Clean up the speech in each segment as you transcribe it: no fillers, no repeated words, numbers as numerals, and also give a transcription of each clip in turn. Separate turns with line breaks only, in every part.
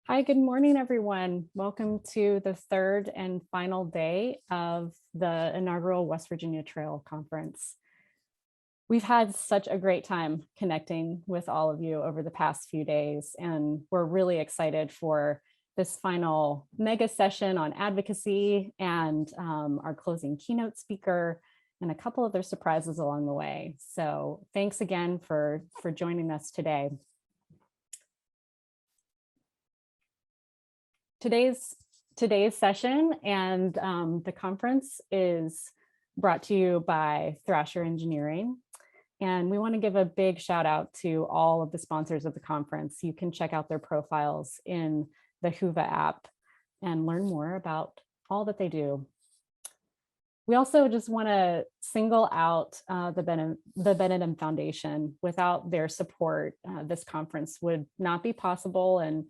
Hi, good morning, everyone. Welcome to the third and final day of the inaugural West Virginia Trail Conference. We've had such a great time connecting with all of you over the past few days, and we're really excited for this final mega session on advocacy and our closing keynote speaker and a couple other surprises along the way. So thanks again for joining us today. Today's session and the conference is brought to you by Thrasher Engineering. And we want to give a big shout out to all of the sponsors of the conference. You can check out their profiles in the Whova app and learn more about all that they do. We also just want to single out the Benedum Foundation. Without their support, this conference would not be possible, and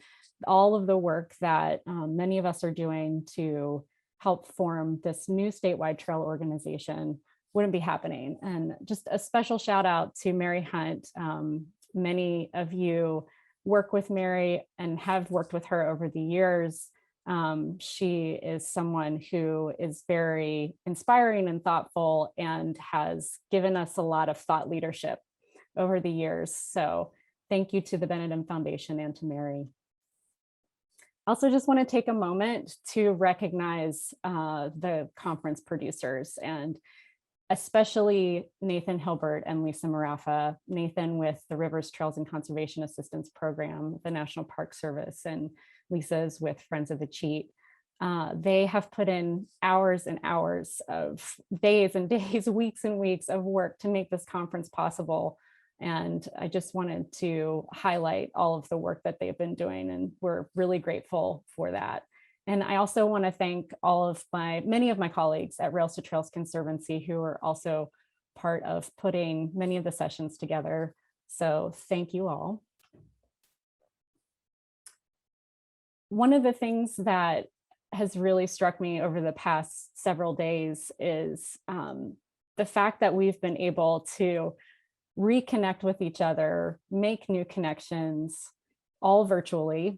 all of the work that many of us are doing to help form this new statewide trail organization wouldn't be happening. And just a special shout out to Mary Hunt. Many of you work with Mary and have worked with her over the years. She is someone who is very inspiring and thoughtful and has given us a lot of thought leadership over the years. So thank you to the Benedum Foundation and to Mary. Also just want to take a moment to recognize the conference producers, and especially Nathan Hilbert and Lisa Marafa. Nathan with the Rivers Trails and Conservation Assistance Program, the National Park Service, and Lisa's with Friends of the Cheat. They have put in hours and hours of days and days, weeks and weeks of work to make this conference possible. And I just wanted to highlight all of the work that they've been doing, and we're really grateful for that. And I also want to thank many of my colleagues at Rails to Trails Conservancy who are also part of putting many of the sessions together. So thank you all. One of the things that has really struck me over the past several days is the fact that we've been able to reconnect with each other, make new connections, all virtually.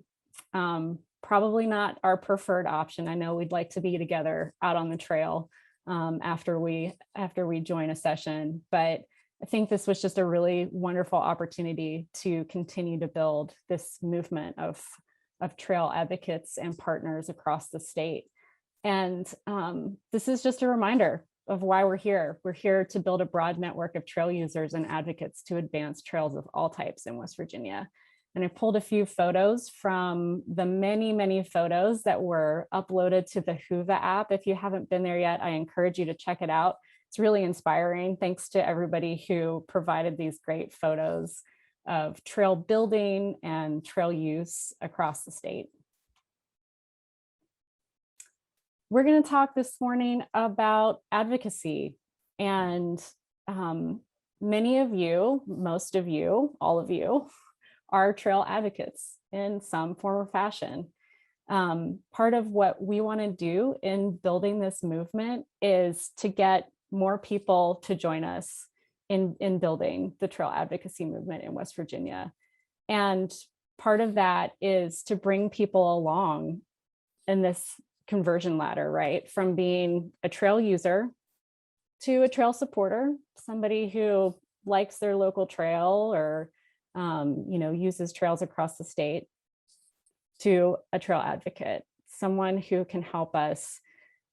Probably not our preferred option. I know we'd like to be together out on the trail after we join a session, but I think this was just a really wonderful opportunity to continue to build this movement of trail advocates and partners across the state. And this is just a reminder of why we're here. We're here to build a broad network of trail users and advocates to advance trails of all types in West Virginia. And I pulled a few photos from the many, many photos that were uploaded to the Whova app. If you haven't been there yet, I encourage you to check it out. It's really inspiring. Thanks to everybody who provided these great photos of trail building and trail use across the state. We're going to talk this morning about advocacy, and many of you, most of you, all of you are trail advocates in some form or fashion. Part of what we want to do in building this movement is to get more people to join us in building the trail advocacy movement in West Virginia. And part of that is to bring people along in this conversion ladder, right? From being a trail user to a trail supporter, somebody who likes their local trail or uses trails across the state, to a trail advocate, someone who can help us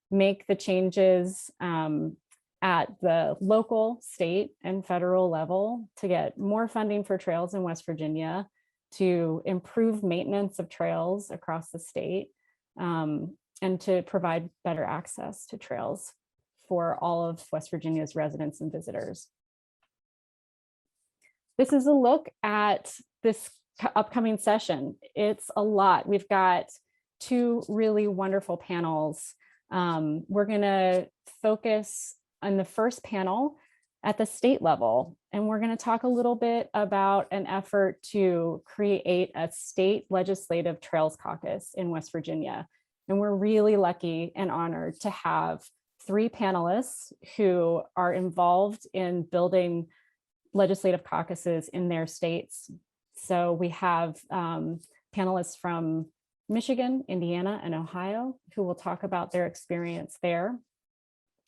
make the changes at the local, state, and federal level to get more funding for trails in West Virginia, to improve maintenance of trails across the state, and to provide better access to trails for all of West Virginia's residents and visitors. This is a look at this upcoming session. It's a lot. We've got two really wonderful panels. We're going to focus on the first panel at the state level, and we're going to talk a little bit about an effort to create a state legislative trails caucus in West Virginia. And we're really lucky and honored to have three panelists who are involved in building legislative caucuses in their states. So we have panelists from Michigan, Indiana, and Ohio, who will talk about their experience there.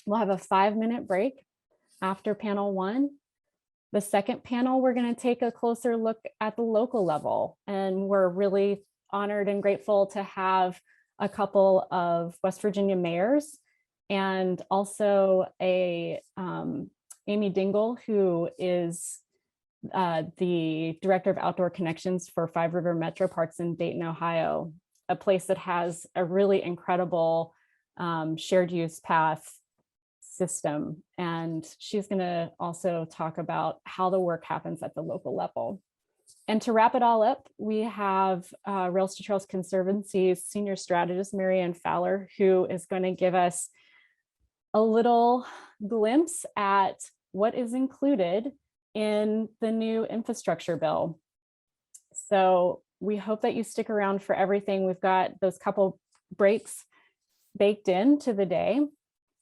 We'll have a 5-minute break after panel 1. The second panel, we're going to take a closer look at the local level, and we're really honored and grateful to have a couple of West Virginia mayors and also Amy Dingle, who is the Director of Outdoor Connections for Five River Metro Parks in Dayton, Ohio, a place that has a really incredible shared use path system. And she's going to also talk about how the work happens at the local level. And to wrap it all up, we have Rails to Trails Conservancy's senior strategist, Marianne Fowler, who is going to give us a little glimpse at what is included in the new infrastructure bill. So we hope that you stick around for everything. We've got those couple breaks baked into the day.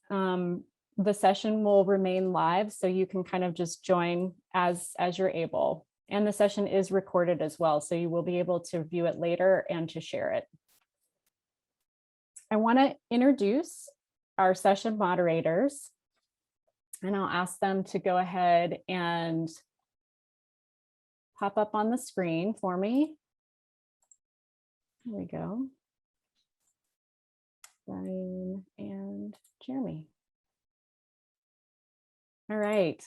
The session will remain live, so you can kind of just join as you're able. And the session is recorded as well, so you will be able to view it later and to share it. I want to introduce our session moderators, and I'll ask them to go ahead and pop up on the screen for me. There we go. Brian and Jeremy. All right.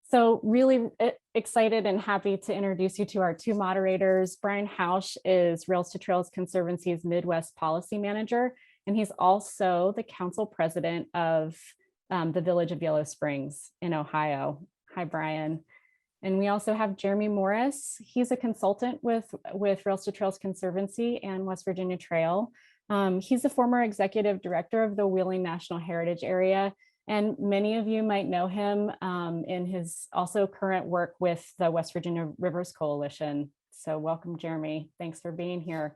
So really excited and happy to introduce you to our two moderators. Brian Hausch is Rails to Trails Conservancy's Midwest Policy Manager, and he's also the council president of the Village of Yellow Springs in Ohio. Hi, Brian. And we also have Jeremy Morris. He's a consultant with Rails to Trails Conservancy and West Virginia Trail. He's the former executive director of the Wheeling National Heritage Area. And many of you might know him in his also current work with the West Virginia Rivers Coalition. So welcome, Jeremy. Thanks for being here.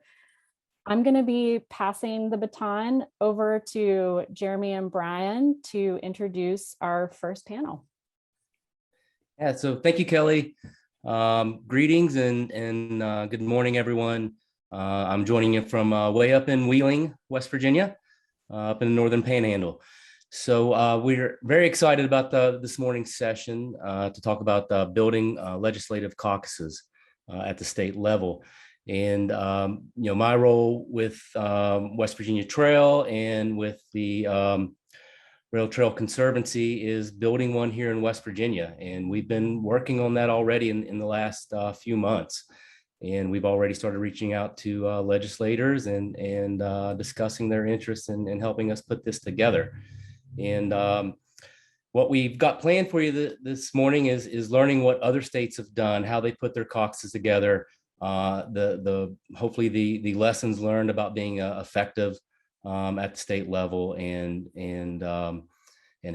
I'm going to be passing the baton over to Jeremy and Brian to introduce our first panel.
Yeah, so thank you, Kelly. Greetings and good morning, everyone. I'm joining you from way up in Wheeling, West Virginia, up in the Northern Panhandle. So we're very excited about this morning's session to talk about building legislative caucuses at the state level. And, my role with West Virginia Trail and with the Rail Trail Conservancy is building one here in West Virginia. And we've been working on that already in the last few months. And we've already started reaching out to legislators and discussing their interests in helping us put this together. And what we've got planned for you this morning is learning what other states have done, how they put their caucuses together, hopefully the lessons learned about being effective at the state level, and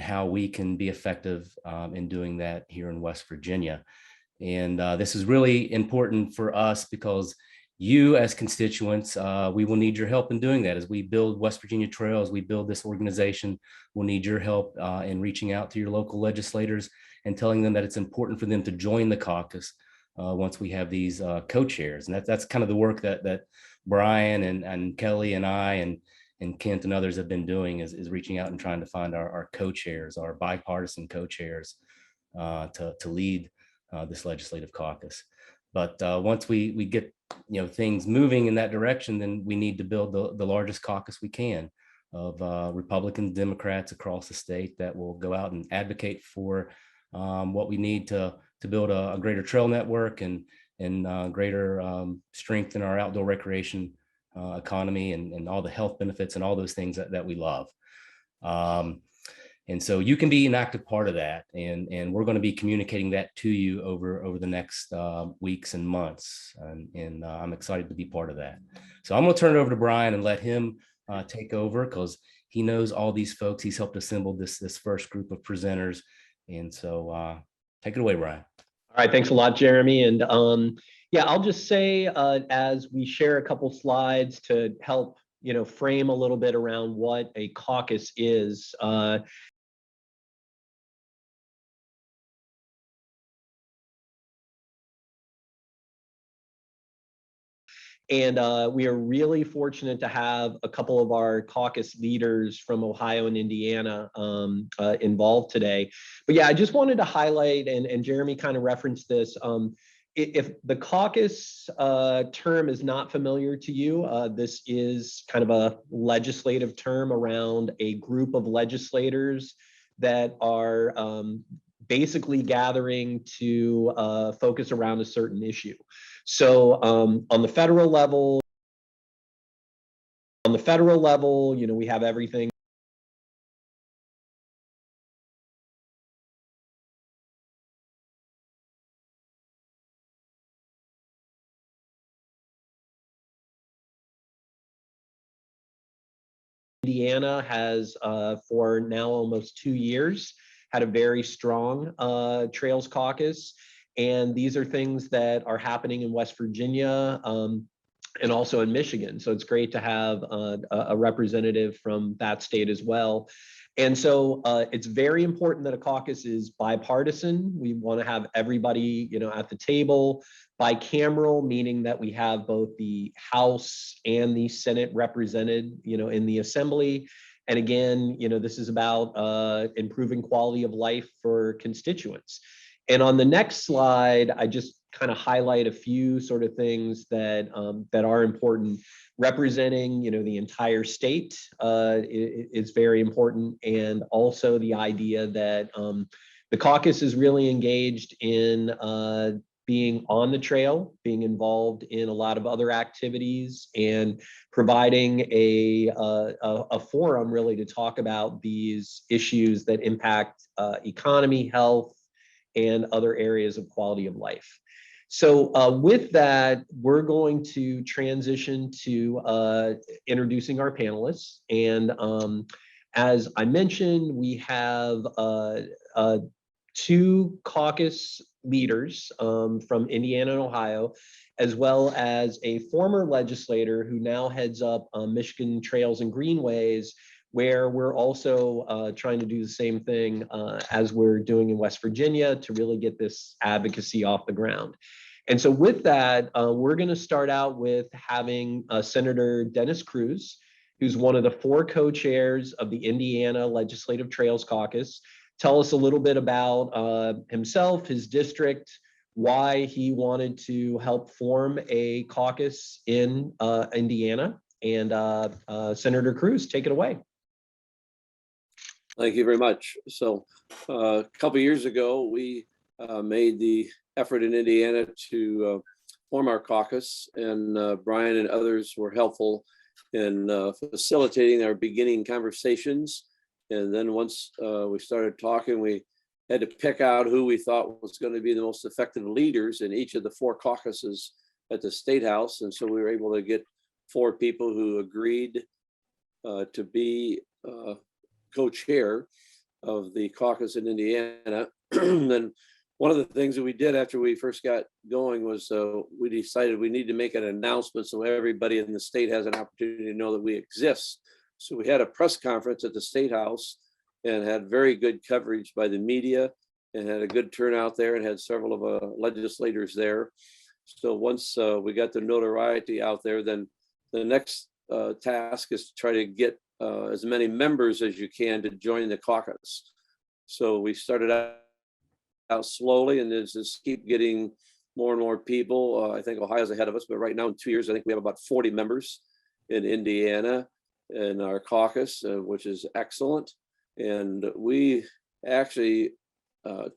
how we can be effective in doing that here in West Virginia. And this is really important for us because you as constituents, we will need your help in doing that. As we build West Virginia Trail, as we build this organization, we'll need your help in reaching out to your local legislators and telling them that it's important for them to join the caucus once we have these co-chairs. And that's kind of the work that Brian and Kelly and I and Kent and others have been doing, is reaching out and trying to find our co-chairs, our bipartisan co-chairs to lead this legislative caucus. But once we get things moving in that direction, then we need to build the largest caucus we can of Republicans, Democrats across the state that will go out and advocate for what we need to build a greater trail network and greater strength in our outdoor recreation economy and all the health benefits and all those things that we love. And so you can be an active part of that, and we're going to be communicating that to you over the next weeks and months, and I'm excited to be part of that. So I'm going to turn it over to Brian and let him take over, because he knows all these folks. He's helped assemble this first group of presenters, and so take it away, Brian.
All right, thanks a lot, Jeremy. And yeah, I'll just say as we share a couple slides to help frame a little bit around what a caucus is. And we are really fortunate to have a couple of our caucus leaders from Ohio and Indiana involved today. But yeah, I just wanted to highlight, and Jeremy kind of referenced this, if the caucus term is not familiar to you, this is kind of a legislative term around a group of legislators that are basically gathering to focus around a certain issue. So on the federal level, you know, we have everything. Indiana has, for now almost 2 years, had a very strong Trails Caucus. And these are things that are happening in West Virginia and also in Michigan. So it's great to have a representative from that state as well. And so it's very important that a caucus is bipartisan. We want to have everybody, you know, at the table. Bicameral, meaning that we have both the House and the Senate represented, you know, in the Assembly. And again, you know, this is about improving quality of life for constituents. And on the next slide, I just kind of highlight a few sort of things that that are important. Representing, you know, the entire state is very important, and also the idea that the caucus is really engaged in being on the trail, being involved in a lot of other activities, and providing a forum really to talk about these issues that impact economy, health, and other areas of quality of life. So with that, we're going to transition to introducing our panelists. And as I mentioned, we have two caucus leaders from Indiana and Ohio, as well as a former legislator who now heads up Michigan Trails and Greenways, where we're also trying to do the same thing as we're doing in West Virginia to really get this advocacy off the ground. And so with that, we're going to start out with having Senator Dennis Cruz, who's one of the 4 co-chairs of the Indiana Legislative Trails Caucus, tell us a little bit about himself, his district, why he wanted to help form a caucus in Indiana. And Senator Cruz, take it away.
Thank you very much. So a couple of years ago, we made the effort in Indiana to form our caucus, and Brian and others were helpful in facilitating our beginning conversations. And then once we started talking, we had to pick out who we thought was going to be the most effective leaders in each of the 4 caucuses at the State House. And so we were able to get 4 people who agreed to be co-chair of the caucus in Indiana. And one of the things that we did after we first got going was we decided we need to make an announcement so everybody in the state has an opportunity to know that we exist. So we had a press conference at the State House and had very good coverage by the media, and had a good turnout there, and had several of legislators there. So once we got the notoriety out there, then the next task is to try to get as many members as you can to join the caucus. So we started out slowly, and just keep getting more and more people. I think Ohio's ahead of us, but right now in 2 years, I think we have about 40 members in Indiana in our caucus, which is excellent. And we actually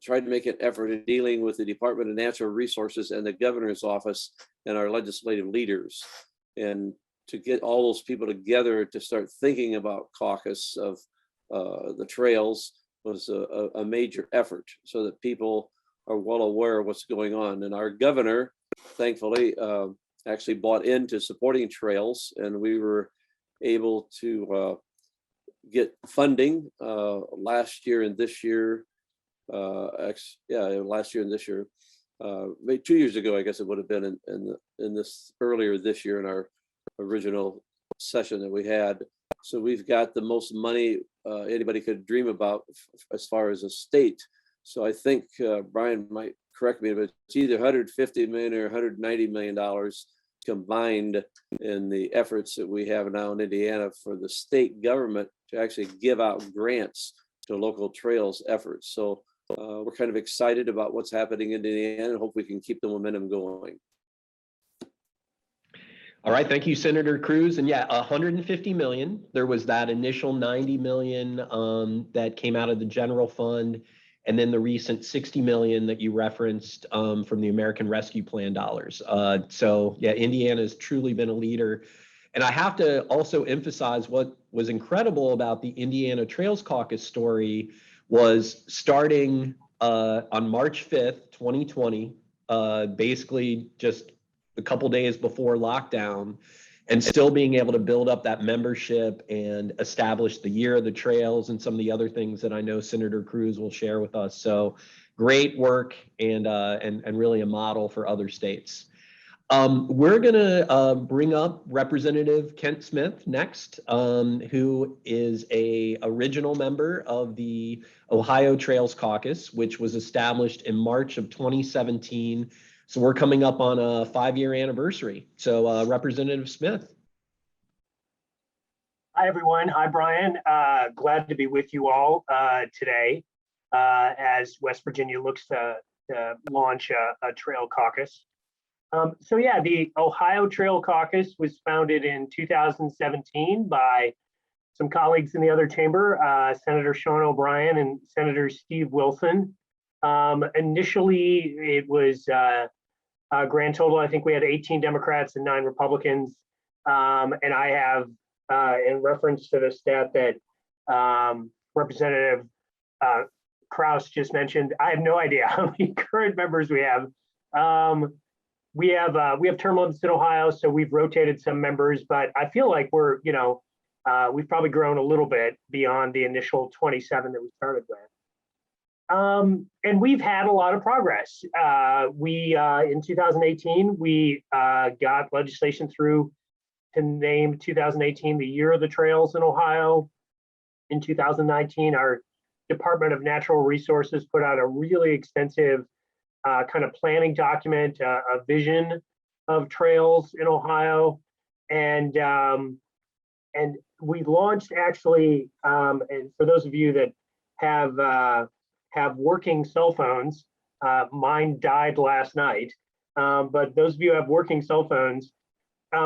tried to make an effort in dealing with the Department of Natural Resources and the governor's office and our legislative leaders, and to get all those people together to start thinking about caucus of the trails was a major effort, so that people are well aware of what's going on. And our governor, thankfully, actually bought into supporting trails, and we were able to get funding last year and this year. Last year and this year. Maybe 2 years ago, I guess it would have been in this earlier this year in our original session that we had. So we've got the most money anybody could dream about as far as a state. So I think Brian might correct me, but it's either $150 million or $190 million combined in the efforts that we have now in Indiana for the state government to actually give out grants to local trails efforts. So we're kind of excited about what's happening in Indiana and hope we can keep the momentum going.
All right, thank you, Senator Cruz. And yeah, 150 million. There was that initial 90 million that came out of the general fund, and then the recent 60 million that you referenced from the American Rescue Plan dollars. So yeah, Indiana has truly been a leader. And I have to also emphasize what was incredible about the Indiana Trails Caucus story was starting on March 5th, 2020, basically just a couple days before lockdown, and still being able to build up that membership and establish the Year of the Trails and some of the other things that I know Senator Cruz will share with us. So great work and really a model for other states. We're gonna bring up Representative Kent Smith next, who is a original member of the Ohio Trails Caucus, which was established in March of 2017. So we're coming up on a 5-year anniversary. So Representative Smith.
Hi, everyone. Hi, Brian. Glad to be with you all today as West Virginia looks to launch a trail caucus. So yeah, the Ohio Trail Caucus was founded in 2017 by some colleagues in the other chamber, Senator Sean O'Brien and Senator Steve Wilson. Initially, it was a grand total, I think we had 18 Democrats and 9 Republicans. And I have, in reference to the stat that Representative Kraus just mentioned, I have no idea how many current members we have. We have term limits in Ohio, so we've rotated some members, but I feel like we're, we've probably grown a little bit beyond the initial 27 that we started with. And we've had a lot of progress. In 2018, we got legislation through to name 2018 the Year of the Trails in Ohio. In 2019, our Department of Natural Resources put out a really extensive kind of planning document, a vision of trails in Ohio. And we launched actually, and for those of you that have working cell phones, mine died last night, but those of you who have working cell phones,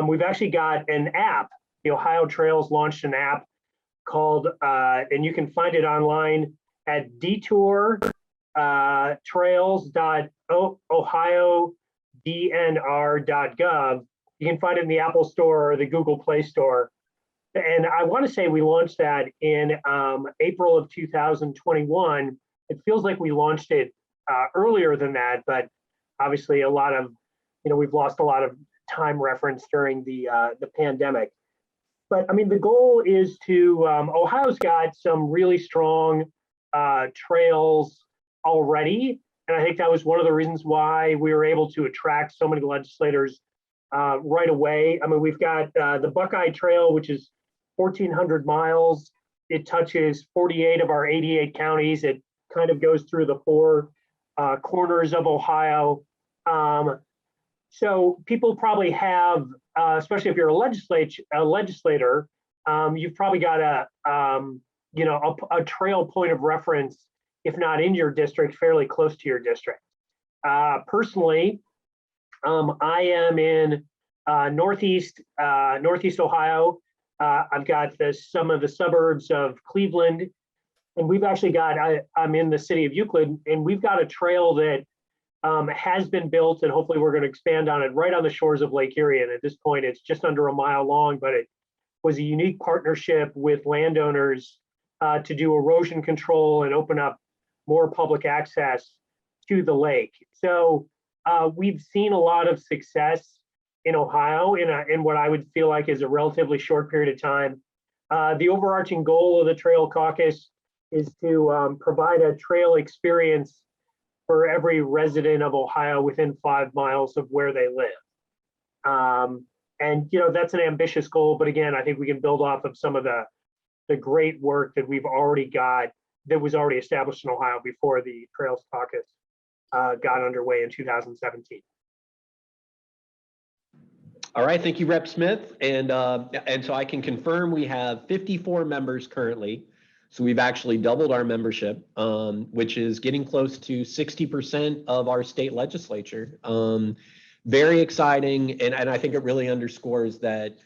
we've actually got an app. The Ohio Trails launched an app called, and you can find it online at detour trails.ohiodnr.gov. You can find it in the Apple Store or the Google Play Store. And I want to say we launched that in April of 2021. It feels like we launched it earlier than that, but obviously a lot of, we've lost a lot of time reference during the pandemic. But I mean, the goal is to, Ohio's got some really strong trails already. And I think that was one of the reasons why we were able to attract so many legislators right away. I mean, we've got the Buckeye Trail, which is 1,400 miles. It touches 48 of our 88 counties. It kind of goes through the 4 corners of Ohio. So people probably have, especially if you're a legislator, you've probably got a trail point of reference, if not in your district, fairly close to your district. Personally, I am in Northeast Ohio. I've got some of the suburbs of Cleveland, and we've actually got, I'm in the city of Euclid, and we've got a trail that has been built, and hopefully we're going to expand on it right on the shores of Lake Erie. And at this point, it's just under a mile long, but it was a unique partnership with landowners to do erosion control and open up more public access to the lake. So we've seen a lot of success in Ohio in what I would feel like is a relatively short period of time. The overarching goal of the Trail Caucus is to provide a trail experience for every resident of Ohio within 5 miles of where they live. And that's an ambitious goal, but again, I think we can build off of some of the great work that we've already got that was already established in Ohio before the Trails Caucus got underway in 2017.
All right, thank you, Rep. Smith. And so I can confirm we have 54 members currently. So we've actually doubled our membership, which is getting close to 60% of our state legislature. Very exciting, and I think it really underscores that,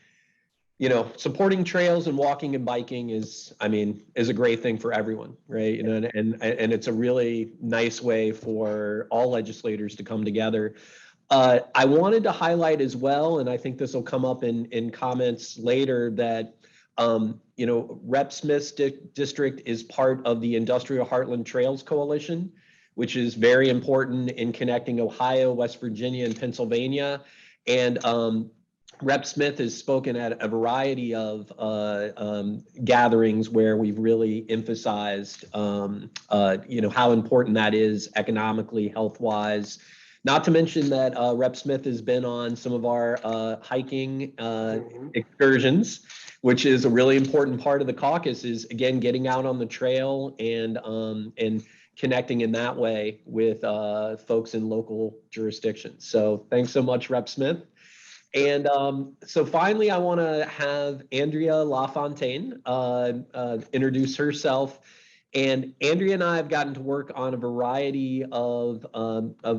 you know, supporting trails and walking and biking is a great thing for everyone, right? You know, and it's a really nice way for all legislators to come together. I wanted to highlight as well, and I think this will come up in comments later, that you know, Rep. Smith's district is part of the Industrial Heartland Trails Coalition, which is very important in connecting Ohio, West Virginia, and Pennsylvania. And Rep. Smith has spoken at a variety of gatherings where we've really emphasized, you know, how important that is economically, health-wise. Not to mention that Rep. Smith has been on some of our hiking excursions, which is a really important part of the caucus, is again getting out on the trail and connecting in that way with folks in local jurisdictions. So thanks so much, Rep. Smith. And so finally, I want to have Andrea LaFontaine introduce herself. And Andrea and I have gotten to work on a variety of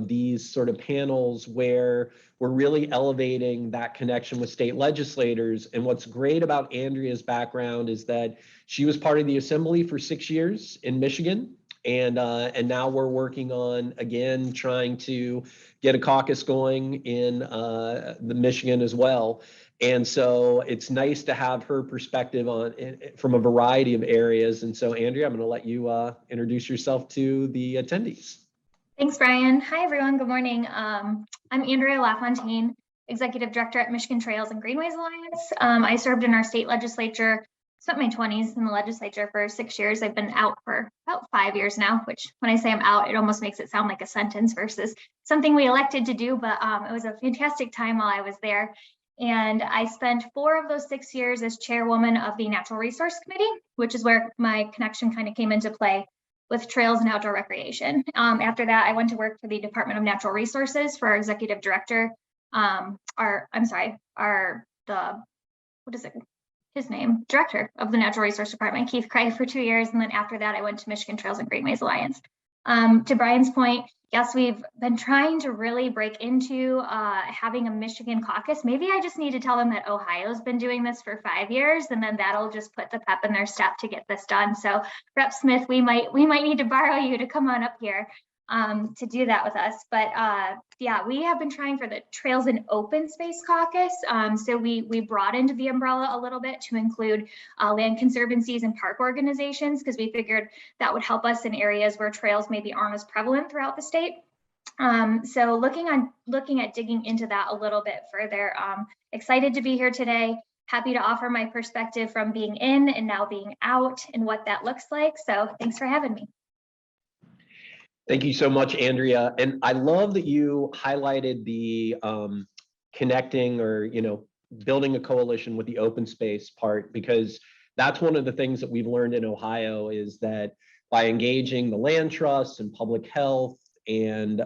these sort of panels where we're really elevating that connection with state legislators. And what's great about Andrea's background is that she was part of the Assembly for 6 years in Michigan. And now we're working on, again, trying to get a caucus going in the Michigan as well. And so it's nice to have her perspective on from a variety of areas. And so, Andrea, I'm going to let you introduce yourself to the attendees.
Thanks, Brian. Hi, everyone. Good morning. I'm Andrea LaFontaine, Executive Director at Michigan Trails and Greenways Alliance. I served in our state legislature, spent my 20s in the legislature for 6 years. I've been out for about 5 years now, which when I say I'm out, it almost makes it sound like a sentence versus something we elected to do. But it was a fantastic time while I was there. And I spent 4 of those 6 years as chairwoman of the Natural Resource Committee, which is where my connection kind of came into play with trails and outdoor recreation. After that, I went to work for the Department of Natural Resources for our executive director, director of the Natural Resource Department, Keith Cray, for 2 years. And then after that, I went to Michigan Trails and Greenways Alliance. To Brian's point, yes, we've been trying to really break into having a Michigan caucus. Maybe I just need to tell them that Ohio's been doing this for 5 years, and then that'll just put the pep in their step to get this done. So Rep. Smith, we might need to borrow you to come on up here to do that with us. But yeah, we have been trying for the Trails and Open Space Caucus. So we broadened the umbrella a little bit to include land conservancies and park organizations, because we figured that would help us in areas where trails maybe aren't as prevalent throughout the state. So looking at digging into that a little bit further, excited to be here today. Happy to offer my perspective from being in and now being out and what that looks like. So thanks for having me.
Thank you so much, Andrea. And I love that you highlighted the connecting, or, you know, building a coalition with the open space part, because that's one of the things that we've learned in Ohio, is that by engaging the land trusts and public health and,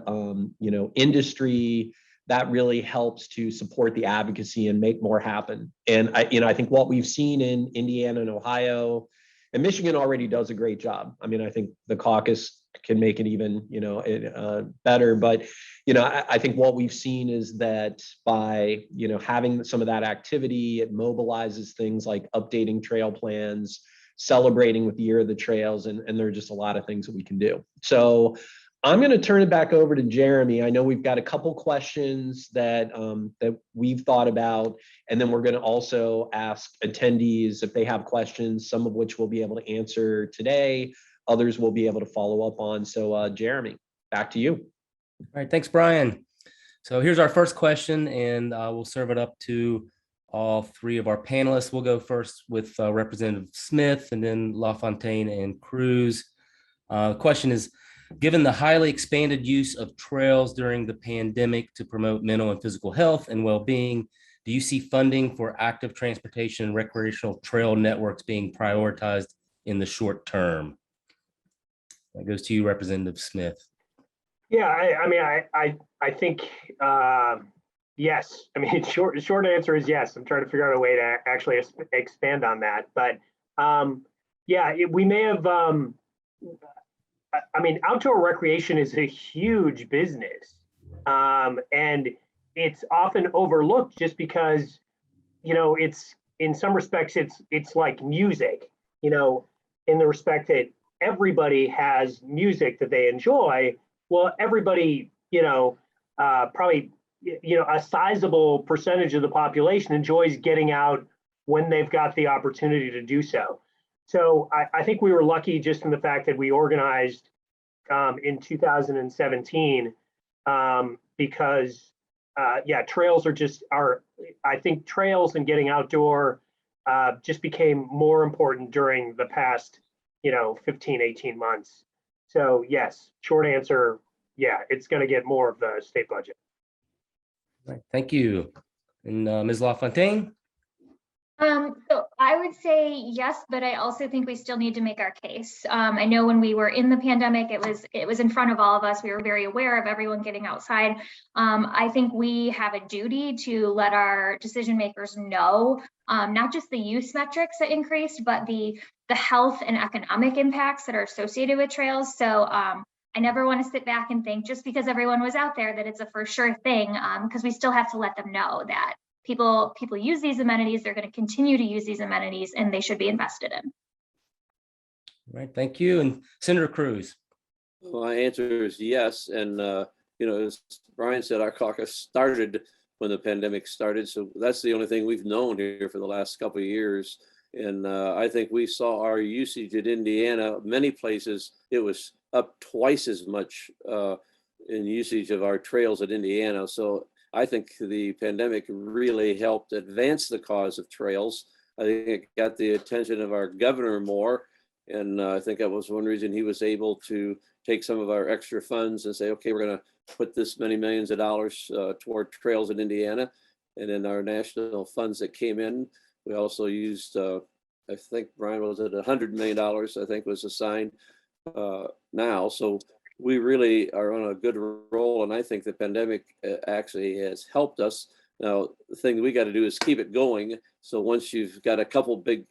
you know, industry, that really helps to support the advocacy and make more happen. And I think what we've seen in Indiana and Ohio, and Michigan already does a great job. I mean, I think the caucus can make it even, you know, better. But, you know, I think what we've seen is that by, you know, having some of that activity, it mobilizes things like updating trail plans, celebrating with the Year of the Trails, and there are just a lot of things that we can do. So I'm going to turn it back over to Jeremy. I know we've got a couple questions that that we've thought about, and then we're going to also ask attendees if they have questions, some of which we'll be able to answer today, others we'll be able to follow up on. So Jeremy, back to you.
All right, thanks, Brian. So here's our first question, and we'll serve it up to all 3 of our panelists. We'll go first with Representative Smith, and then LaFontaine and Cruz. The question is, given the highly expanded use of trails during the pandemic to promote mental and physical health and well-being, do you see funding for active transportation and recreational trail networks being prioritized in the short term? That goes to you, Representative Smith.
Yeah, I mean, I think Yes, I mean, short answer is yes. I'm trying to figure out a way to actually expand on that, but yeah, we may have. I mean, outdoor recreation is a huge business, and it's often overlooked just because it's in some respects it's like music, in the respect that everybody has music that they enjoy. Well, everybody, probably a sizable percentage of the population enjoys getting out when they've got the opportunity to do so. So I think we were lucky just in the fact that we organized in 2017 because yeah, trails are I think trails and getting outdoor just became more important during the past 15, 18 months. So yes, short answer, yeah, it's going to get more of the state budget.
Right, thank you. And Ms. LaFontaine?
So I would say yes, but I also think we still need to make our case. I know when we were in the pandemic, it was in front of all of us. We were very aware of everyone getting outside. I think we have a duty to let our decision makers know, not just the use metrics that increased, but the health and economic impacts that are associated with trails. So I never want to sit back and think just because everyone was out there that it's a for sure thing, because we still have to let them know that people use these amenities, they're going to continue to use these amenities, and they should be invested in.
Right, thank you. And Senator Cruz?
My answer is yes. And, as Brian said, our caucus started when the pandemic started. So that's the only thing we've known here for the last couple of years. And I think we saw our usage in Indiana, many places, it was up twice as much in usage of our trails at Indiana. So I think the pandemic really helped advance the cause of trails. I think it got the attention of our governor more. And I think that was one reason he was able to take some of our extra funds and say, okay, we're going to put this many millions of dollars toward trails in Indiana. And then our national funds that came in, we also used, I think, Brian, was it $100 million, I think was assigned now. So we really are on a good roll, and I think the pandemic actually has helped us. Now, the thing we got to do is keep it going. So once you've got a couple big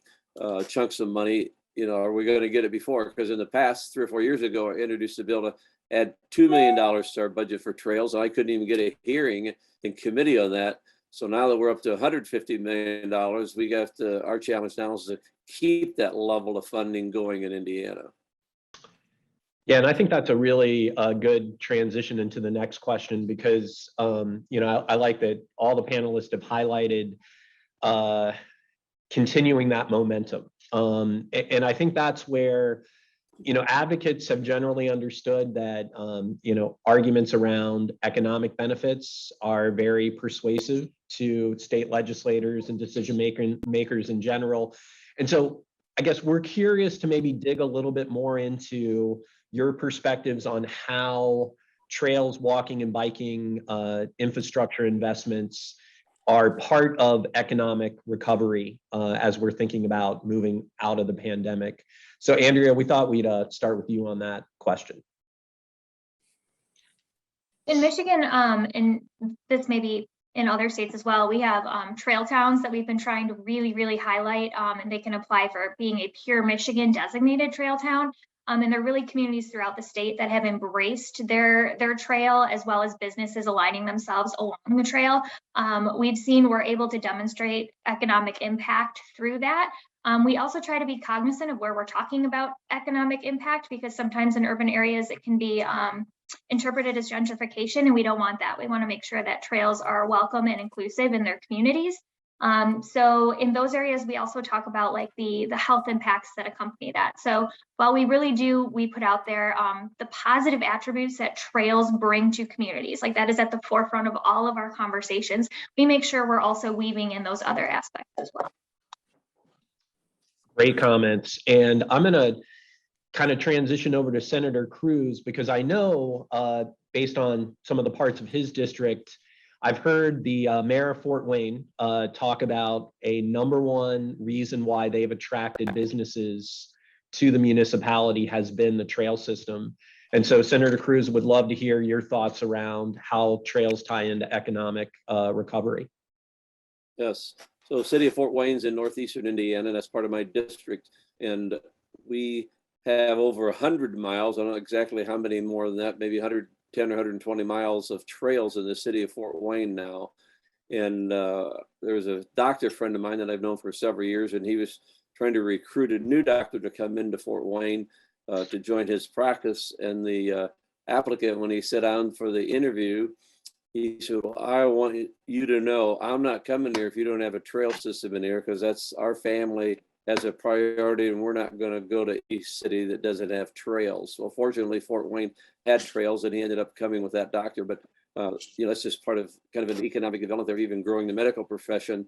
chunks of money, are we going to get it before? Because in the past, 3 or 4 years ago, I introduced a bill to add $2 million to our budget for trails, and I couldn't even get a hearing in committee on that. So now that we're up to $150 million, our challenge now is to keep that level of funding going in Indiana.
Yeah, and I think that's a really good transition into the next question because, I like that all the panelists have highlighted continuing that momentum. And I think that's where, advocates have generally understood that, arguments around economic benefits are very persuasive to state legislators and decision makers in general. And so I guess we're curious to maybe dig a little bit more into your perspectives on how trails, walking and biking infrastructure investments are part of economic recovery as we're thinking about moving out of the pandemic. So Andrea, we thought we'd start with you on that question.
In Michigan, and this may be in other states as well, we have trail towns that we've been trying to really, really highlight, and they can apply for being a pure Michigan designated trail town. And there are really communities throughout the state that have embraced their trail, as well as businesses aligning themselves along the trail. We've seen we're able to demonstrate economic impact through that. We also try to be cognizant of where we're talking about economic impact, because sometimes in urban areas it can be interpreted as gentrification, and we don't want that. We want to make sure that trails are welcome and inclusive in their communities. So in those areas, we also talk about like the health impacts that accompany that. So while we put out there the positive attributes that trails bring to communities, like that is at the forefront of all of our conversations, we make sure we're also weaving in those other aspects as well.
Great comments. And I'm going to kind of transition over to Senator Cruz, because I know based on some of the parts of his district, I've heard the mayor of Fort Wayne talk about a #1 reason why they've attracted businesses to the municipality has been the trail system. And so Senator Cruz would love to hear your thoughts around how trails tie into economic recovery.
Yes. So City of Fort Wayne's in northeastern Indiana. That's part of my district. And we have over 100 miles. I don't know exactly how many more than that, maybe 110 or 120 miles of trails in the city of Fort Wayne now. And there was a doctor friend of mine that I've known for several years, and he was trying to recruit a new doctor to come into Fort Wayne to join his practice. And the applicant, when he sat down for the interview, he said, well, I want you to know I'm not coming here if you don't have a trail system in here, because that's our family has a priority, and we're not going to go to a city that doesn't have trails. Well, fortunately, Fort Wayne had trails, and he ended up coming with that doctor. But that's just part of kind of an economic development. They're even growing the medical profession,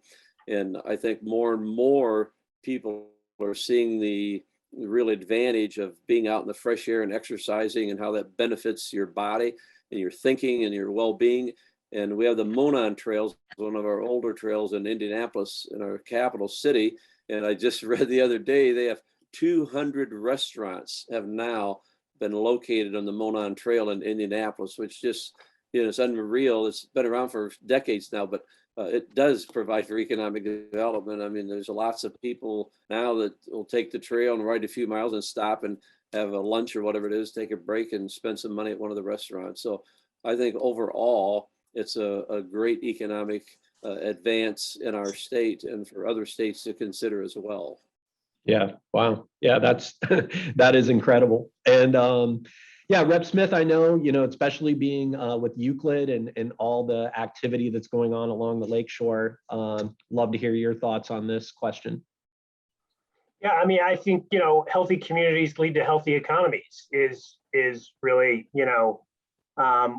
and I think more and more people are seeing the real advantage of being out in the fresh air and exercising, and how that benefits your body and your thinking and your well-being. And we have the Monon Trails, one of our older trails in Indianapolis, in our capital city. And I just read the other day, they have 200 restaurants have now been located on the Monon Trail in Indianapolis, which just, it's unreal. It's been around for decades now, but it does provide for economic development. I mean, there's lots of people now that will take the trail and ride a few miles and stop and have a lunch or whatever it is, take a break and spend some money at one of the restaurants. So I think overall, it's a great economic advance in our state, and for other states to consider as well.
Yeah, wow. Yeah, that's that is incredible. And yeah, Rep. Smith, I know, especially being with Euclid and all the activity that's going on along the lakeshore, love to hear your thoughts on this question.
Yeah, I mean, I think, healthy communities lead to healthy economies is really,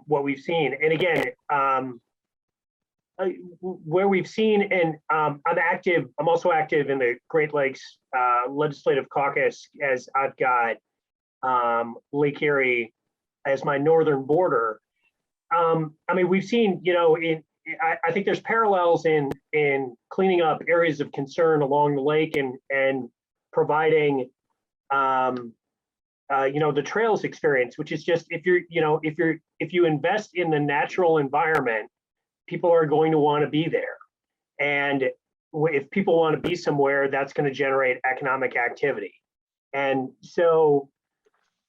what we've seen. And again, where we've seen, and I'm also active in the Great Lakes Legislative Caucus, as I've got Lake Erie as my northern border. I mean, we've seen, I think there's parallels in cleaning up areas of concern along the lake and providing, the trails experience, which is just, if you invest in the natural environment, people are going to want to be there. And if people want to be somewhere, that's going to generate economic activity. And so,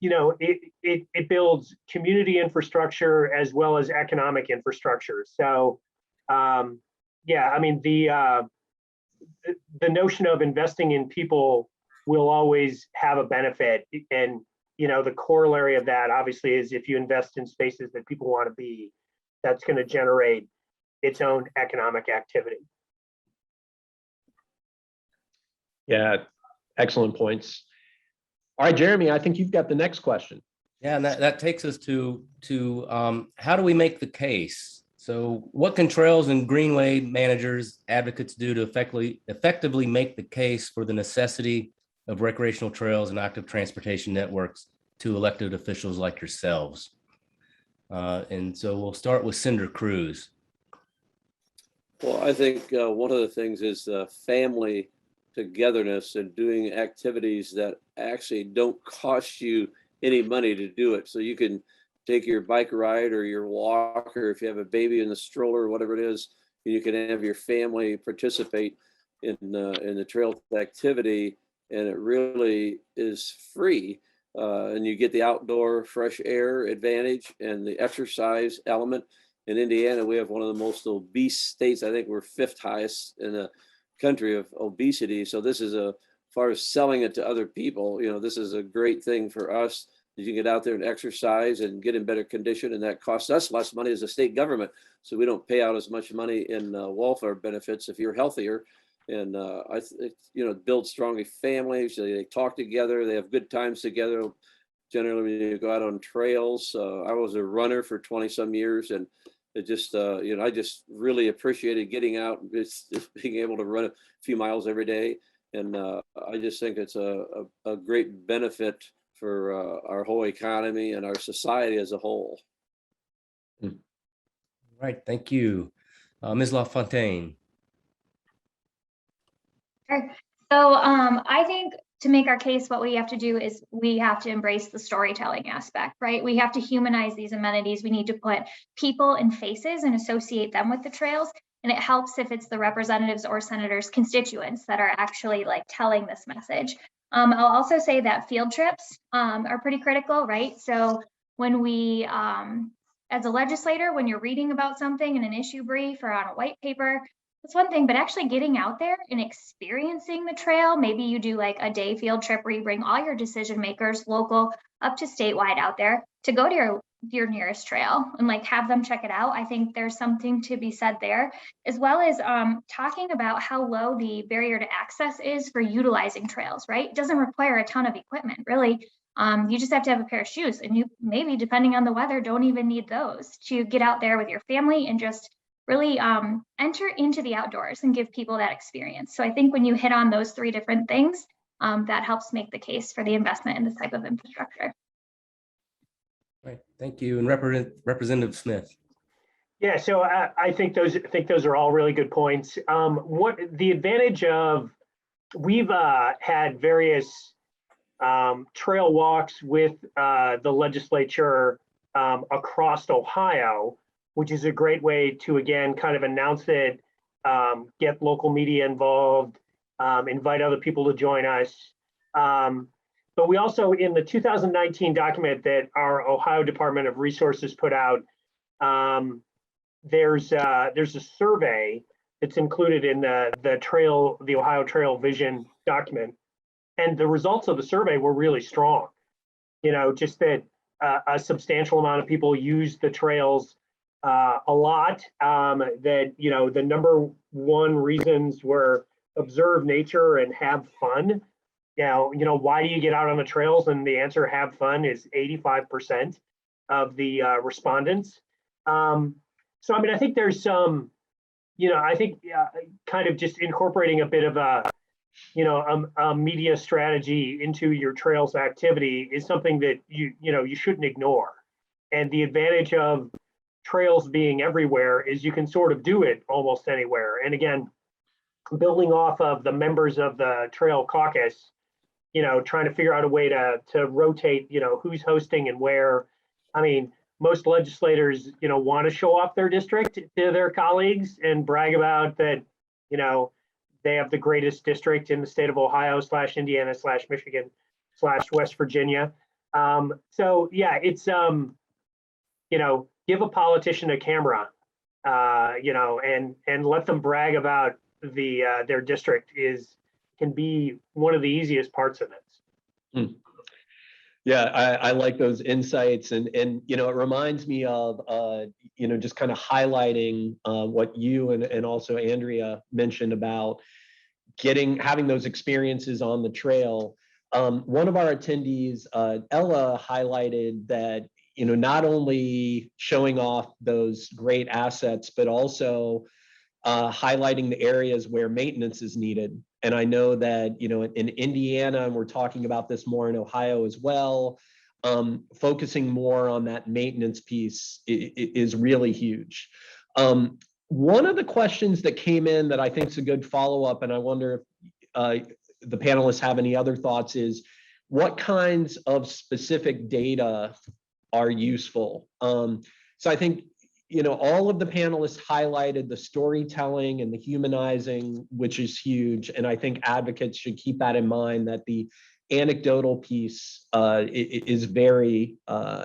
it builds community infrastructure as well as economic infrastructure. So, yeah, I mean, the notion of investing in people will always have a benefit. And, the corollary of that obviously is if you invest in spaces that people want to be, that's going to generate its own economic activity.
Yeah, excellent points. All right, Jeremy, I think you've got the next question.
Yeah, and that takes us to how do we make the case? So what can trails and greenway managers, advocates do to effectively make the case for the necessity of recreational trails and active transportation networks to elected officials like yourselves? And so we'll start with Senator Cruz.
Well, I think one of the things is family togetherness and doing activities that actually don't cost you any money to do it. So you can take your bike ride or your walk, or if you have a baby in the stroller or whatever it is, you can have your family participate in the trail activity, and it really is free. And you get the outdoor fresh air advantage and the exercise element. In Indiana, we have one of the most obese states. I think we're 5th highest in the country of obesity. So this is as far as selling it to other people, this is a great thing for us. You can get out there and exercise and get in better condition, and that costs us less money as a state government. So we don't pay out as much money in welfare benefits if you're healthier. And it builds strong families. They talk together. They have good times together. Generally, when you go out on trails, I was a runner for 20 some years, and it just, I just really appreciated getting out, just being able to run a few miles every day. And I just think it's a great benefit for our whole economy and our society as a whole.
Right, thank you. Ms. LaFontaine.
Sure. So I think to make our case, what we have to do is we have to embrace the storytelling aspect, right? We have to humanize these amenities. We need to put people and faces and associate them with the trails. And it helps if it's the representatives or senators' constituents that are actually like telling this message. I'll also say that field trips are pretty critical, right? So when we, as a legislator, when you're reading about something in an issue brief or on a white paper, that's one thing, but actually getting out there and experiencing the trail, maybe you do like a day field trip where you bring all your decision makers, local up to statewide out there to go to your nearest trail and like have them check it out. I think there's something to be said there, as well as talking about how low the barrier to access is for utilizing trails, right? It doesn't require a ton of equipment, really. You just have to have a pair of shoes, and you maybe, depending on the weather, don't even need those to get out there with your family and just really enter into the outdoors and give people that experience. So I think when you hit on those three different things, that helps make the case for the investment in this type of infrastructure.
Right, thank you. And Representative Smith.
Yeah, so I think those are all really good points. What the advantage of, we've had various trail walks with the legislature across Ohio, which is a great way to, again, kind of announce it, get local media involved, invite other people to join us. But we also, in the 2019 document that our Ohio Department of Resources put out, there's a survey that's included in the Ohio Trail Vision document. And the results of the survey were really strong. You know, just that a substantial amount of people use the trails a lot, that, you know, the number one reasons were observe nature and have fun. You know, why do you get out on the trails? And the answer, have fun, is 85% of the respondents. So, I mean, I think there's some, you know, I think kind of just incorporating a bit of a, you know, a media strategy into your trails activity is something that you shouldn't ignore. And the advantage of trails being everywhere is you can sort of do it almost anywhere. And again, building off of the members of the Trail Caucus, you know, trying to figure out a way to rotate, you know, who's hosting and where. I mean, most legislators, you know, want to show off their district to their colleagues and brag about that, you know, they have the greatest district in the state of Ohio / Indiana / Michigan / West Virginia. So yeah, it's, you know, give a politician a camera, you know, and let them brag about their district can be one of the easiest parts of it.
Yeah, I like those insights, and you know, it reminds me of you know, just kind of highlighting what you and also Andrea mentioned about having those experiences on the trail. One of our attendees, Ella, highlighted that, you know, not only showing off those great assets, but also highlighting the areas where maintenance is needed. And I know that, you know, in Indiana, and we're talking about this more in Ohio as well, focusing more on that maintenance piece is really huge. One of the questions that came in that I think is a good follow-up, and I wonder if the panelists have any other thoughts, is what kinds of specific data are useful? So I think, you know, all of the panelists highlighted the storytelling and the humanizing, which is huge. And I think advocates should keep that in mind, that the anecdotal piece is very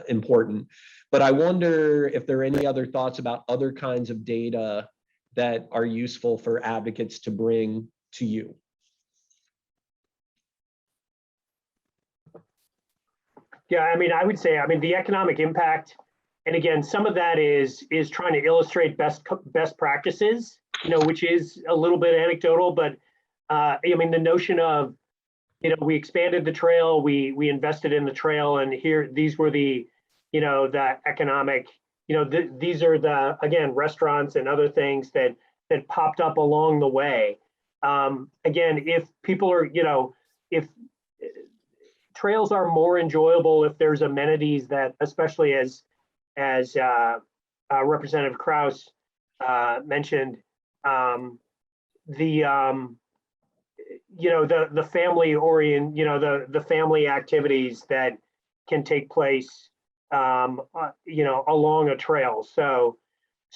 important. But I wonder if there are any other thoughts about other kinds of data that are useful for advocates to bring to you.
Yeah, I mean, I would say, I mean, the economic impact, and again, some of that is trying to illustrate best practices, you know, which is a little bit anecdotal, but I mean, the notion of, you know, we expanded the trail, we invested in the trail, and these were the, you know, the economic, you know, these are the, again, restaurants and other things that popped up along the way. Again, if people are, you know, if trails are more enjoyable if there's amenities that, especially as Representative Krause mentioned, the family the family activities that can take place, along a trail. So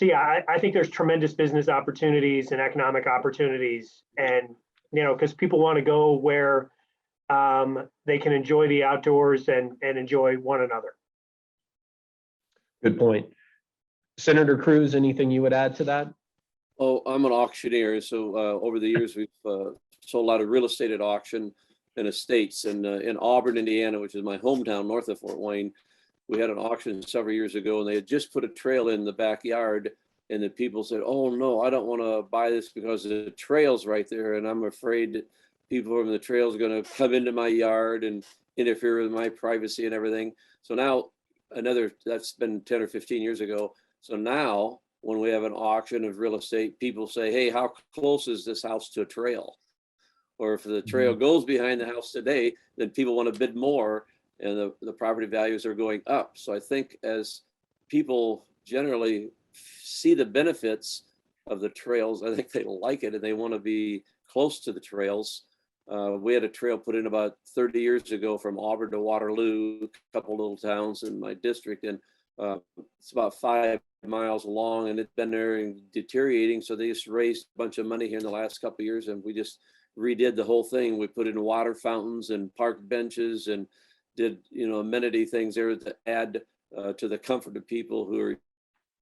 yeah, I think there's tremendous business opportunities and economic opportunities, and because people want to go where they can enjoy the outdoors and enjoy one another.
Good point. Senator Cruz, anything you would add to that?
Oh, I'm an auctioneer. So over the years, we've sold a lot of real estate at auction and estates. And in Auburn, Indiana, which is my hometown north of Fort Wayne, we had an auction several years ago, and they had just put a trail in the backyard. And the people said, "Oh, no, I don't want to buy this because the trail's right there. And I'm afraid that people from the trail is going to come into my yard and interfere with my privacy and everything." So now that's been 10 or 15 years ago. So now when we have an auction of real estate, people say, "Hey, how close is this house to a trail?" Or if the trail goes behind the house today, then people want to bid more, and the property values are going up. So I think as people generally see the benefits of the trails, I think they like it and they want to be close to the trails. We had a trail put in about 30 years ago from Auburn to Waterloo, a couple little towns in my district, and it's about 5 miles long, and it's been there and deteriorating. So they just raised a bunch of money here in the last couple of years, and we just redid the whole thing. We put in water fountains and park benches and did amenity things there to add to the comfort of people who are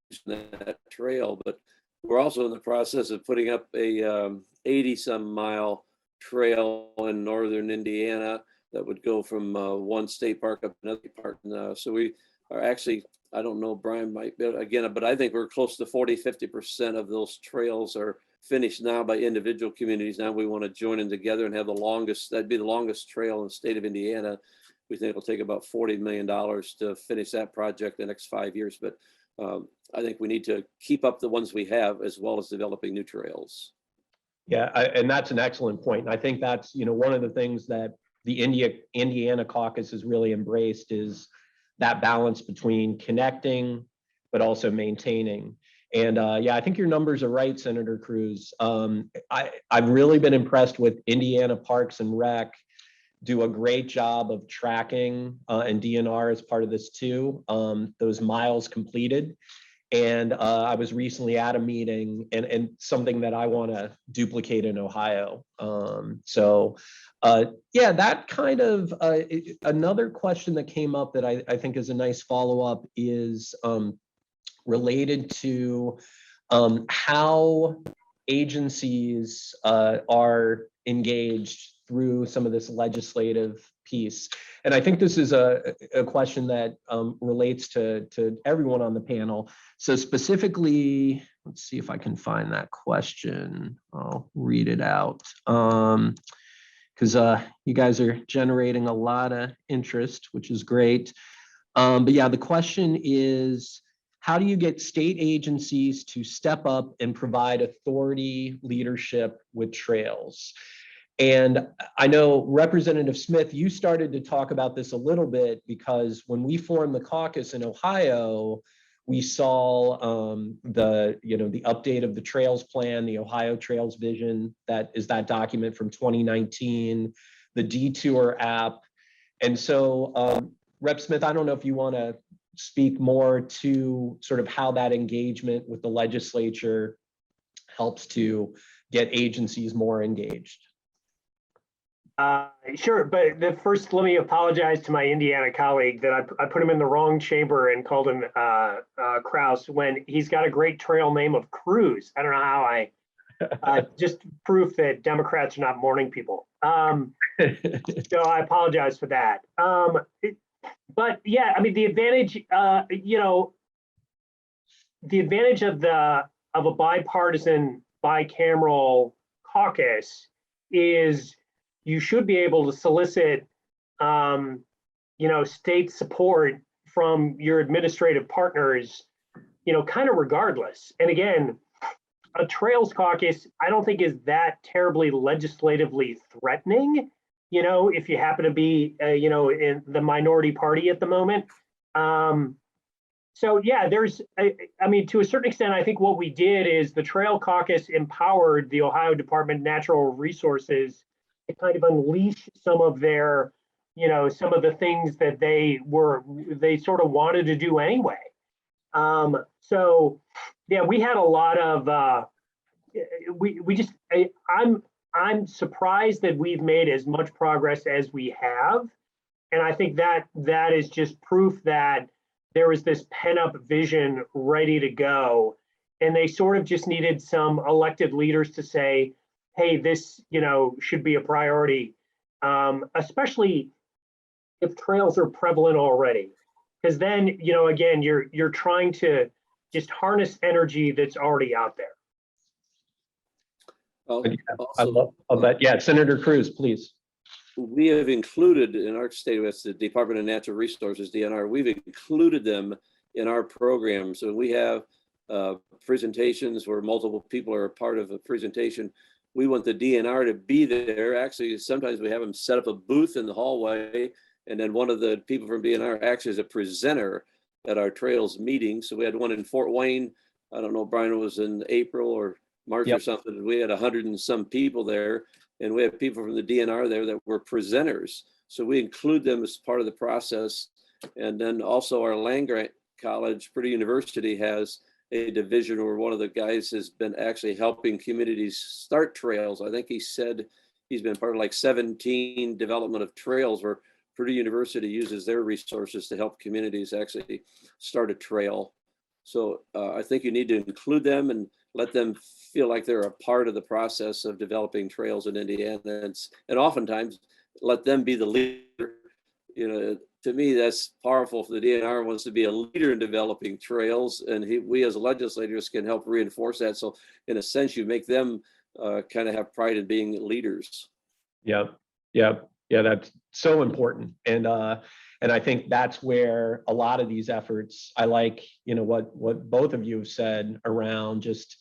using that trail. But we're also in the process of putting up a 80-some mile trail in northern Indiana that would go from one state park up to another park. So we are actually, I don't know, Brian might be again, but I think we're close to 40-50% of those trails are finished now by individual communities. Now we want to join them together and have that'd be the longest trail in the state of Indiana. We think it'll take about $40 million to finish that project the next 5 years. But I think we need to keep up the ones we have as well as developing new trails.
Yeah, and that's an excellent point. And I think that's, one of the things that the Indiana caucus has really embraced is that balance between connecting, but also maintaining. And yeah, I think your numbers are right, Senator Cruz. I've really been impressed with Indiana Parks and Rec, do a great job of tracking and DNR as part of this too, those miles completed. And I was recently at a meeting and something that I want to duplicate in Ohio. Yeah, that kind of another question that came up that I think is a nice follow-up is related to how agencies are engaged through some of this legislative piece. And I think this is a question that relates to everyone on the panel. So specifically, let's see if I can find that question. I'll read it out because you guys are generating a lot of interest, which is great. But yeah, the question is, how do you get state agencies to step up and provide authority leadership with trails? And I know Representative Smith, you started to talk about this a little bit because when we formed the caucus in Ohio, we saw the update of the Trails Plan, the Ohio Trails Vision, that is that document from 2019, the Detour app. And so Rep Smith, I don't know if you want to speak more to sort of how that engagement with the legislature helps to get agencies more engaged.
Sure, but first, let me apologize to my Indiana colleague that I put him in the wrong chamber and called him Kraus when he's got a great trail name of Cruz. I don't know how just proof that Democrats are not morning people. So I apologize for that. But yeah, I mean, the advantage, the advantage of a bipartisan, bicameral caucus is you should be able to solicit, state support from your administrative partners, kind of regardless. And again, a Trails caucus, I don't think is that terribly legislatively threatening, if you happen to be, in the minority party at the moment. So yeah, I mean, to a certain extent, I think what we did is the Trail Caucus empowered the Ohio Department of Natural Resources to kind of unleash some of their, some of the things that they sort of wanted to do anyway. So yeah, we had a lot of, I'm surprised that we've made as much progress as we have. And I think that is just proof that there was this pent-up vision ready to go. And they sort of just needed some elected leaders to say, hey, this, should be a priority, especially if trails are prevalent already. Because then, again, you're trying to just harness energy that's already out there.
I love that. Yeah, Senator Cruz, please.
We have included in our state, that's the Department of Natural Resources, DNR, we've included them in our program. So we have presentations where multiple people are a part of a presentation. We want the DNR to be there. Actually, sometimes we have them set up a booth in the hallway, and then one of the people from DNR actually is a presenter at our trails meeting. So we had one in Fort Wayne. I don't know, Brian, it was in April or March or something. We had 100 and some people there, and we have people from the DNR there that were presenters. So we include them as part of the process. And then also our land-grant college, Purdue University, has a division where one of the guys has been actually helping communities start trails. I think he said he's been part of like 17 development of trails where Purdue University uses their resources to help communities actually start a trail. So I think you need to include them and let them feel like they're a part of the process of developing trails in Indiana. And oftentimes let them be the leader. To me, that's powerful. If the DNR wants to be a leader in developing trails, and we as legislators can help reinforce that. So in a sense, you make them kind of have pride in being leaders.
Yeah, that's so important. And I think that's where a lot of these efforts, I like, what both of you have said around just,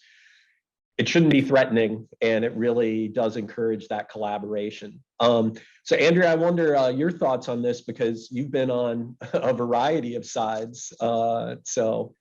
it shouldn't be threatening, and it really does encourage that collaboration. So Andrea, I wonder your thoughts on this, because you've been on a variety of sides. So.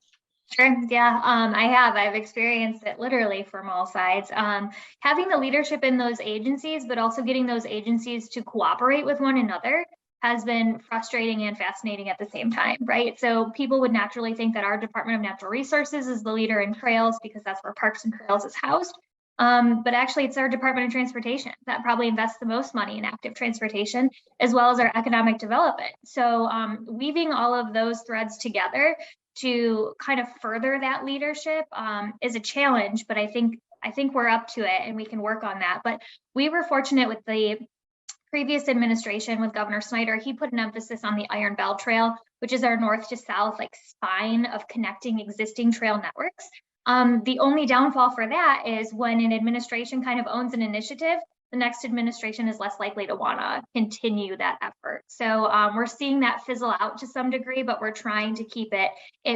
Sure. Yeah, I've experienced it literally from all sides. Having the leadership in those agencies, but also getting those agencies to cooperate with one another has been frustrating and fascinating at the same time, right? So people would naturally think that our Department of Natural Resources is the leader in trails because that's where Parks and Trails is housed. But actually it's our Department of Transportation that probably invests the most money in active transportation, as well as our economic development. So weaving all of those threads together to kind of further that leadership is a challenge, but I think we're up to it and we can work on that. But we were fortunate with the previous administration with Governor Snyder. He put an emphasis on the Iron Belt Trail, which is our north to south like spine of connecting existing trail networks. The only downfall for that is when an administration kind of owns an initiative, the next administration is less likely to want to continue that effort. So we're seeing that fizzle out to some degree, but we're trying to keep it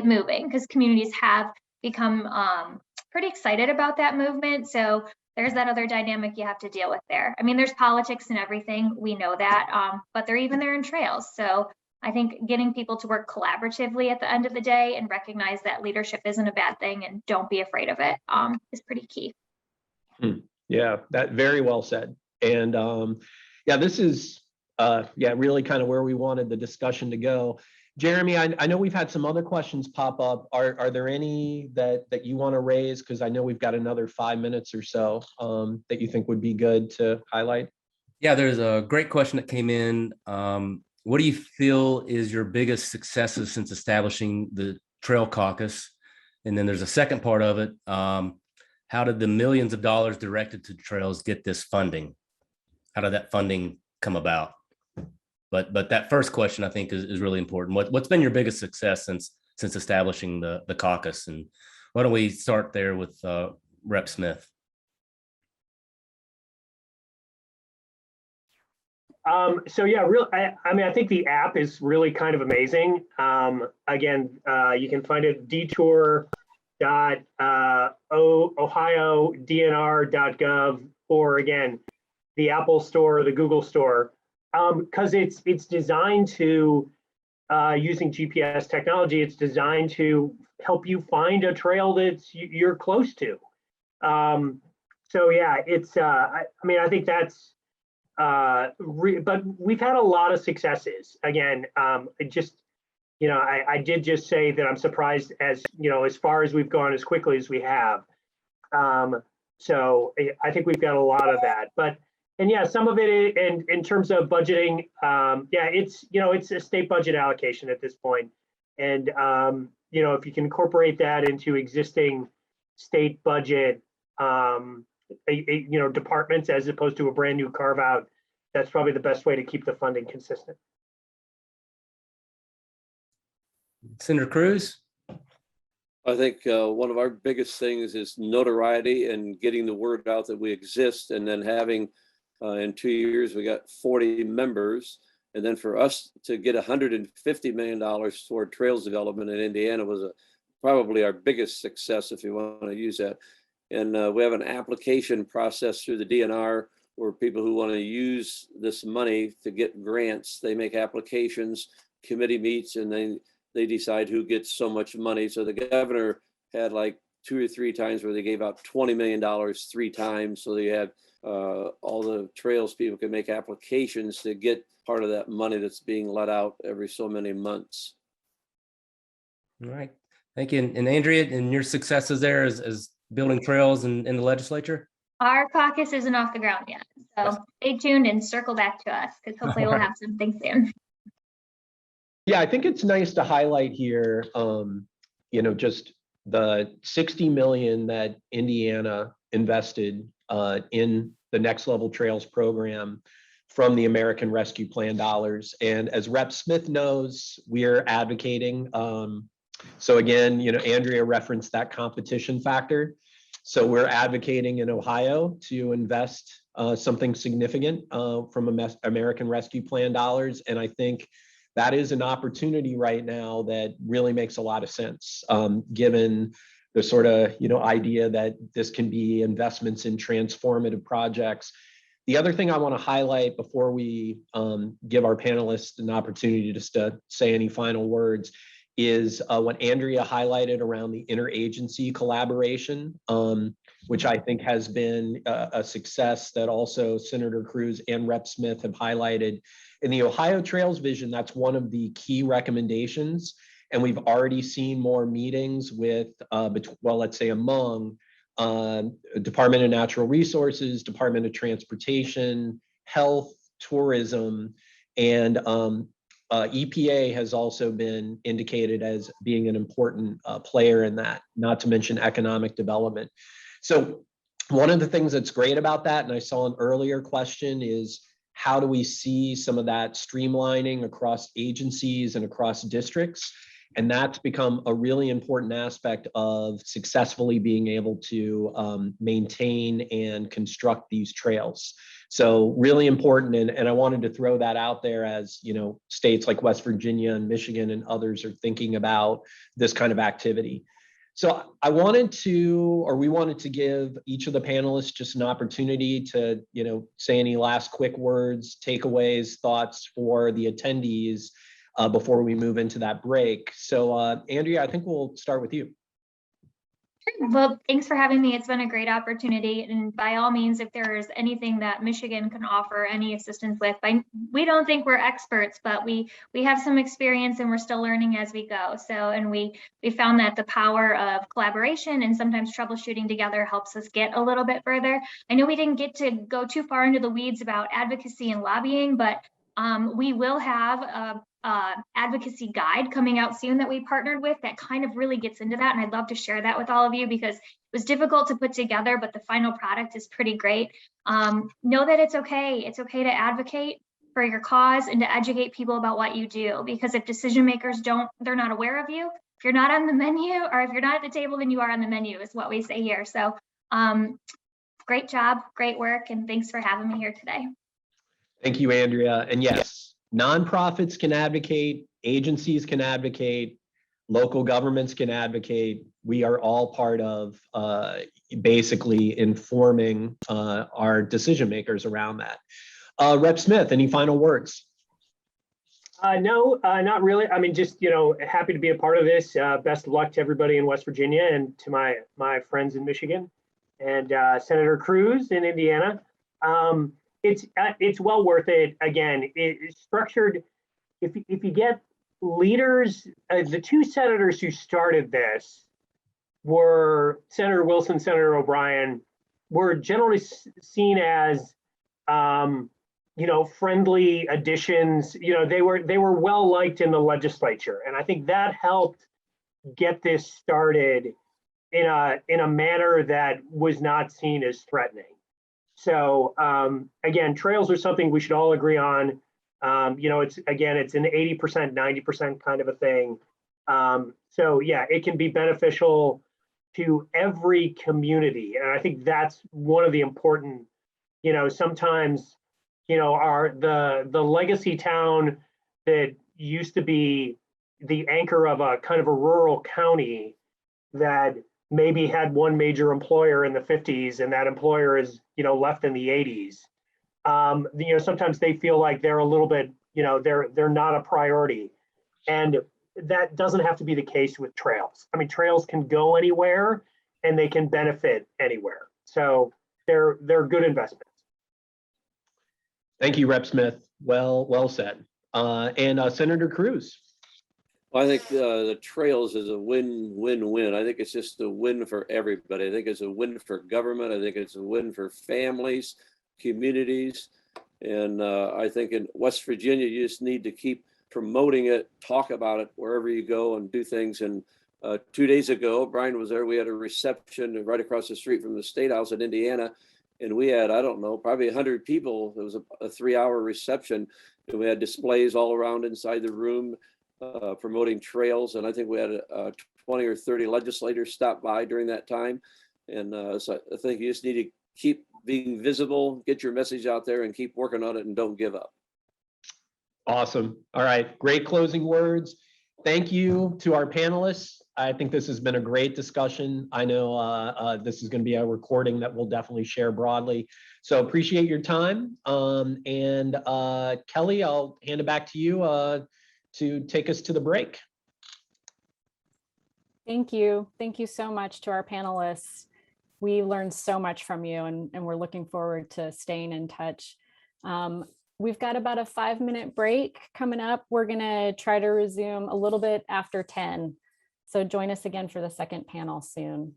moving because communities have become pretty excited about that movement. So there's that other dynamic you have to deal with there. I mean, there's politics and everything, we know that, but they're even there in trails. So I think getting people to work collaboratively at the end of the day and recognize that leadership isn't a bad thing and don't be afraid of it is pretty key.
Yeah, that very well said. And yeah, this is really kind of where we wanted the discussion to go. Jeremy, I know we've had some other questions pop up. Are there any that you want to raise? Because I know we've got another 5 minutes or so that you think would be good to highlight.
Yeah, there's a great question that came in. What do you feel is your biggest successes since establishing the Trail Caucus? And then there's a second part of it. How did the millions of dollars directed to trails get this funding? How did that funding come about? But that first question, I think, is really important. What's been your biggest success since establishing the caucus? And why don't we start there with Rep. Smith?
So yeah, I mean, I think the app is really kind of amazing. Again, you can find it detour.ohiodnr.gov, or again, the Apple Store or the Google Store, because it's designed to, using GPS technology, it's designed to help you find a trail that you're close to. So yeah, it's, I mean, I think that's but we've had a lot of successes. Again, I did just say that I'm surprised as far as we've gone as quickly as we have. So I think we've got a lot of that. And yeah, some of it in terms of budgeting, yeah, it's a state budget allocation at this point. And if you can incorporate that into existing state budget, departments as opposed to a brand new carve out, that's probably the best way to keep the funding consistent.
Senator Cruz?
I think one of our biggest things is notoriety and getting the word out that we exist, and then having in 2 years we got 40 members, and then for us to get $150 million toward trails development in Indiana was probably our biggest success, if you want to use that. And we have an application process through the DNR where people who want to use this money to get grants, they make applications, committee meets, and then they decide who gets so much money. So the governor had like 2 or 3 times where they gave out $20 million 3 times. So they had all the trails people could make applications to get part of that money that's being let out every so many months.
All right. Thank you. And Andrea, and your successes there as building trails in the legislature?
Our caucus isn't off the ground yet. So stay tuned and circle back to us because hopefully we'll have something soon.
Yeah, I think it's nice to highlight here, just the 60 million that Indiana invested in the Next Level Trails program from the American Rescue Plan dollars. And as Rep. Smith knows, we're advocating. So again, Andrea referenced that competition factor. So we're advocating in Ohio to invest something significant from American Rescue Plan dollars. And I think that is an opportunity right now that really makes a lot of sense, given the sort of idea that this can be investments in transformative projects. The other thing I want to highlight before we give our panelists an opportunity just to say any final words is what Andrea highlighted around the interagency collaboration, which I think has been a success that also Senator Cruz and Rep. Smith have highlighted. In the Ohio Trails Vision, that's one of the key recommendations. And we've already seen more meetings with, let's say among Department of Natural Resources, Department of Transportation, Health, Tourism, and EPA has also been indicated as being an important player in that, not to mention economic development. So one of the things that's great about that, and I saw an earlier question, is how do we see some of that streamlining across agencies and across districts? And that's become a really important aspect of successfully being able to maintain and construct these trails. So really important, and I wanted to throw that out there as states like West Virginia and Michigan and others are thinking about this kind of activity. So we wanted to give each of the panelists just an opportunity to say any last quick words, takeaways, thoughts for the attendees before we move into that break. So Andrea, I think we'll start with you.
Well, thanks for having me. It's been a great opportunity. And by all means, if there's anything that Michigan can offer any assistance with, we don't think we're experts, but we have some experience and we're still learning as we go. So, and we found that the power of collaboration and sometimes troubleshooting together helps us get a little bit further. I know we didn't get to go too far into the weeds about advocacy and lobbying, but we will have a advocacy guide coming out soon that we partnered with that kind of really gets into that. And I'd love to share that with all of you because it was difficult to put together, but the final product is pretty great. Know that it's okay. It's okay to advocate for your cause and to educate people about what you do, because if decision makers they're not aware of you, if you're not on the menu or if you're not at the table, then you are on the menu is what we say here. So great job, great work. And thanks for having me here today.
Thank you, Andrea. And yes, nonprofits can advocate, agencies can advocate, local governments can advocate. We are all part of basically informing our decision makers around that. Rep. Smith, any final words?
No, not really. I mean, just, happy to be a part of this. Best of luck to everybody in West Virginia and to my friends in Michigan and Senator Cruz in Indiana. it's well worth it. Again, it's structured. If you get leaders, the two senators who started this were Senator Wilson, Senator O'Brien, were generally seen as friendly additions. They were well liked in the legislature, and I think that helped get this started in a manner that was not seen as threatening. So again, trails are something we should all agree on. It's an 80%, 90% kind of a thing. So yeah, it can be beneficial to every community, and I think that's one of the important. Sometimes the legacy town that used to be the anchor of a kind of a rural county that maybe had one major employer in the 50s, and that employer is left in the 80s. Sometimes they feel like they're a little bit, they're not a priority, and that doesn't have to be the case with trails. I mean, trails can go anywhere and they can benefit anywhere, so they're good investments.
Thank you, Rep. Smith. Well said. And Senator Cruz.
Well, I think the trails is a win-win-win. I think it's just a win for everybody. I think it's a win for government. I think it's a win for families, communities. And I think in West Virginia, you just need to keep promoting it, talk about it wherever you go and do things. And 2 days ago, Brian was there. We had a reception right across the street from the State House in Indiana. And we had, I don't know, probably 100 people. It was a 3-hour reception. And we had displays all around inside the room promoting trails. And I think we had 20 or 30 legislators stop by during that time. And so I think you just need to keep being visible, get your message out there, and keep working on it, and don't give up.
Awesome. All right. Great closing words. Thank you to our panelists. I think this has been a great discussion. I know this is going to be a recording that we'll definitely share broadly. So appreciate your time. And Kelly, I'll hand it back to you to take us to the break.
Thank you. Thank you so much to our panelists. We learned so much from you, and we're looking forward to staying in touch. We've got about a 5-minute break coming up. We're going to try to resume a little bit after 10. So join us again for the second panel soon.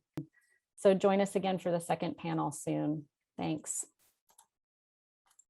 Thanks.